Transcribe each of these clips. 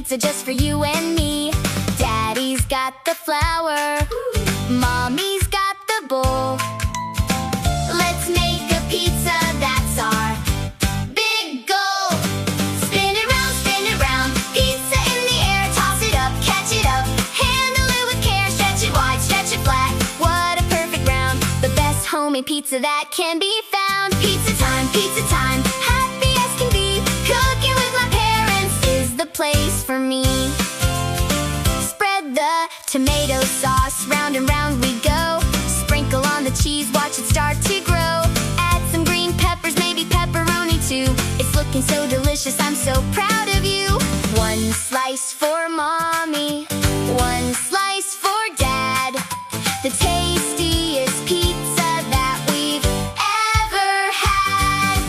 pizza just for you and me. Daddy's got the flour, Mommy's got the bowl. Let's make a pizza, that's our big goal. Spin it round, pizza in the air. Toss it up, catch it up, handle it with care. Stretch it wide, stretch it flat, what a perfect round. The best homemade pizza that can be found. Pizza time, happy as can be. Cooking with my parents is the place for me. Spread the tomato sauce, round and round we go. Sprinkle on the cheese, watch it start to grow. Add some green peppers, maybe pepperoni too. It's looking so delicious, I'm so proud of you. One slice for Mommy, one slice for Dad. The tastiest pizza that we've ever had.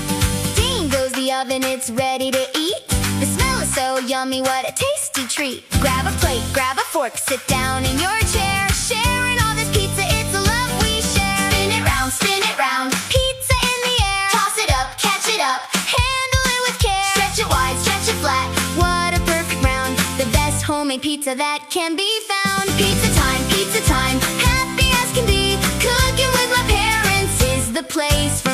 Ding goes the oven, it's ready to eat. The smell is so yummy, what a tasty treat. Grab a plate, grab a fork, sit down in your chair. Sharing all this pizza, it's a love we share. Spin it round, pizza in the air. Toss it up, catch it up, handle it with care. Stretch it wide, stretch it flat, what a perfect round. The best homemade pizza that can be found. Pizza time, happy as can be. Cooking with my parents is the place for